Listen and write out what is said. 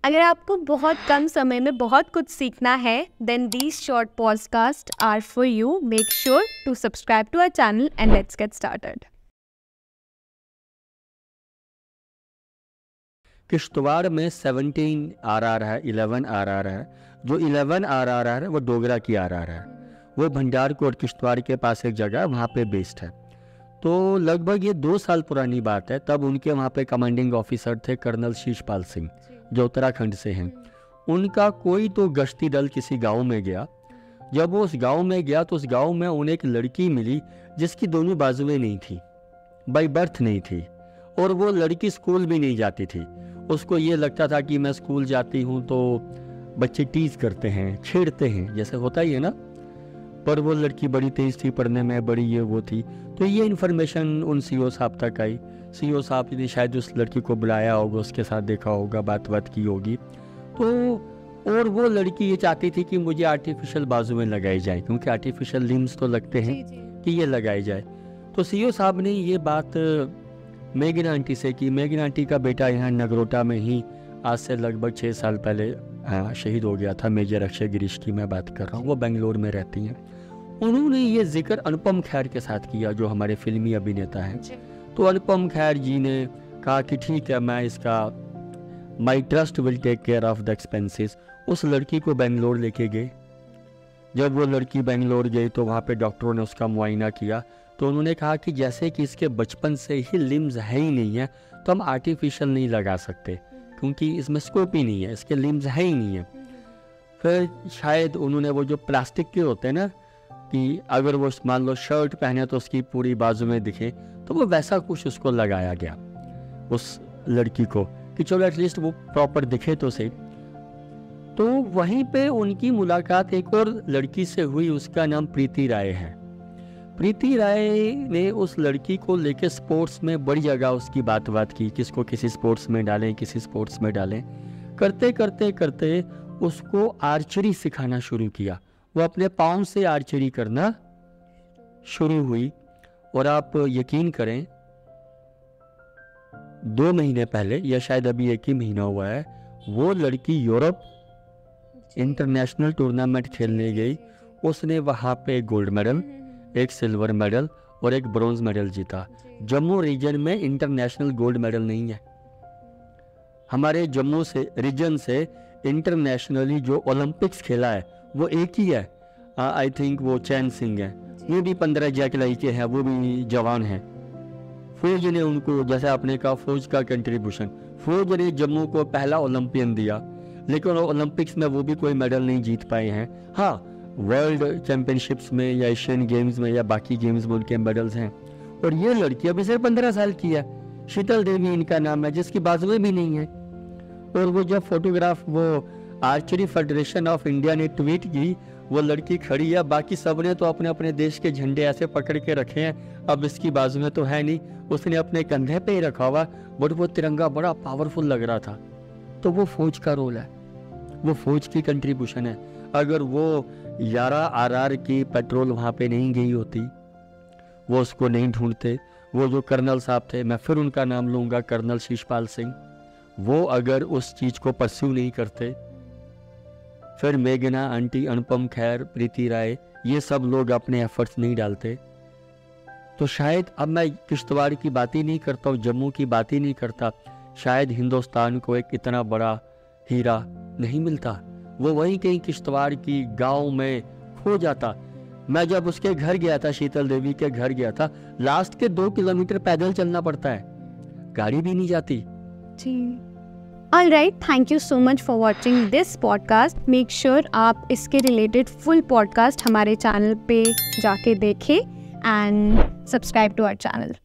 अगर आपको बहुत कम समय में बहुत कुछ सीखना है, then these short podcasts are for you. Make sure to subscribe to our channel and let's get started. Kishtwar में 17 RR है, 11 RR है। जो 11 RR है वो डोगरा की RR है। वो भंडारकोट किश्तवाड़ के पास एक जगह है, वहाँ पे बेस्ड है। तो लगभग ये 2 साल पुरानी बात है। तब उनके वहाँ पे कमांडिंग ऑफिसर थे कर्नल शीशपाल सिंह, जो उत्तराखंड से हैं। उनका कोई तो गश्ती दल किसी गांव में गया। जब वो उस गांव में गया तो उस गांव में उन्हें एक लड़की मिली जिसकी दोनों बाजुएं नहीं थी, बाई बर्थ नहीं थी, और वो लड़की स्कूल भी नहीं जाती थी। उसको ये लगता था कि मैं स्कूल जाती हूँ तो बच्चे टीज करते हैं, छेड़ते हैं, जैसे होता ही है ना। पर वो लड़की बड़ी तेज थी पढ़ने में, बड़ी ये वो थी। तो ये इन्फॉर्मेशन उन सीओ साहब तक आई। सीओ साहब ने शायद उस लड़की को बुलाया होगा, उसके साथ देखा होगा, बात की होगी। तो और वो लड़की ये चाहती थी कि मुझे आर्टिफिशियल बाजुएं लगाई जाए, क्योंकि आर्टिफिशियल लिम्स तो लगते हैं कि ये लगाई जाए। तो सीओ साहब ने ये बात मेघना आंटी से की। मेघना आंटी का बेटा यहाँ नगरोटा में ही आज से लगभग 6 साल पहले शहीद हो गया था। मेजर अक्षय गिरीश की मैं बात कर रहा हूँ, वो बेंगलोर में रहती हैं। उन्होंने ये जिक्र अनुपम खेर के साथ किया, जो हमारे फिल्मी अभिनेता हैं। तो अनुपम खेर जी ने कहा कि ठीक है, मैं इसका my trust will take care of the expenses. उस लड़की को बेंगलोर लेके गए। जब वो लड़की बेंगलोर गई तो वहाँ पे डॉक्टरों ने उसका मुआयना किया। तो उन्होंने कहा कि जैसे कि इसके बचपन से ही लिम्स है ही नहीं है, तो हम आर्टिफिशियल नहीं लगा सकते, क्योंकि इसमें स्कोप ही नहीं है, इसके लिम्स है ही नहीं है। फिर शायद उन्होंने वो जो प्लास्टिक के होते हैं ना, कि अगर वो मान लो शर्ट पहने तो उसकी पूरी बाजू में दिखे, तो वो वैसा कुछ उसको लगाया गया उस लड़की को, कि चलो एटलीस्ट वो प्रॉपर दिखे तो सही। तो वहीं पे उनकी मुलाकात एक और लड़की से हुई, उसका नाम प्रीति राय है। प्रीति राय ने उस लड़की को लेके स्पोर्ट्स में बड़ी जगह उसकी बात की, किसको किसी स्पोर्ट्स में डालें, किसी स्पोर्ट्स में डालें। करते करते करते उसको आर्चरी सिखाना शुरू किया। वो अपने पाँव से आर्चरी करना शुरू हुई। और आप यकीन करें, 2 महीने पहले या शायद अभी 1 ही महीना हुआ है, वो लड़की यूरोप इंटरनेशनल टूर्नामेंट खेलने गई। उसने वहाँ पे गोल्ड मेडल, एक सिल्वर मेडल और एक ब्रॉन्ज मेडल जीता। जम्मू रीजन में इंटरनेशनल गोल्ड मेडल नहीं है। हमारे जम्मू से रीजन से इंटरनेशनली जो ओलंपिक्स खेला है वो एक ही है। आई थिंक वो चैन सिंह है, वो भी 15 जैकलाई के हैं, वो भी जवान हैं। फौज ने उनको, जैसे आपने कहा फौज का कंट्रीब्यूशन, फौज ने जम्मू को पहला ओलंपियन दिया, लेकिन ओलंपिक्स में वो भी कोई मेडल नहीं जीत पाए हैं। हाँ, वर्ल्ड चैंपियनशिप्स में या एशियन गेम्स में या बाकी गेम्स में उनके मेडल्स हैं। और ये लड़की अभी सिर्फ 15 साल की है, शीतल देवी इनका नाम है, जिसकी बाजुएं भी नहीं है। और वो जब फोटोग्राफ वो आर्चरी फेडरेशन ऑफ इंडिया ने ट्वीट की, वो लड़की खड़ी है, बाकी सब ने तो अपने अपने देश के झंडे ऐसे पकड़ के रखे हैं। अब इसकी बाजुएं तो है नहीं, उसने अपने कंधे पे ही रखा हुआ, बट वो तिरंगा बड़ा पावरफुल लग रहा था। तो वो फौज का रोल है, वो फौज की कंट्रीब्यूशन है। अगर वो 11 RR की पेट्रोल वहाँ पे नहीं गई होती, वो उसको नहीं ढूंढते, वो जो कर्नल साहब थे, मैं फिर उनका नाम लूँगा, कर्नल शीशपाल सिंह, वो अगर उस चीज़ को परस्यू नहीं करते, फिर मेघना आंटी, अनुपम खेर, प्रीति राय, ये सब लोग अपने एफर्ट्स नहीं डालते, तो शायद, अब मैं किश्तवाड़ की बात ही नहीं करता हूँ, जम्मू की बात ही नहीं करता, शायद हिंदुस्तान को एक इतना बड़ा हीरा नहीं मिलता। वो वहीं कहीं किश्तवाड़ की गांव में खो जाता। मैं जब उसके घर गया था, शीतल देवी के घर गया था, लास्ट के 2 किलोमीटर पैदल चलना पड़ता है, गाड़ी भी नहीं जाती। All right, thank you so much for watching this podcast. Make sure आप इसके related full podcast हमारे channel पे जाके देखें and subscribe to our channel.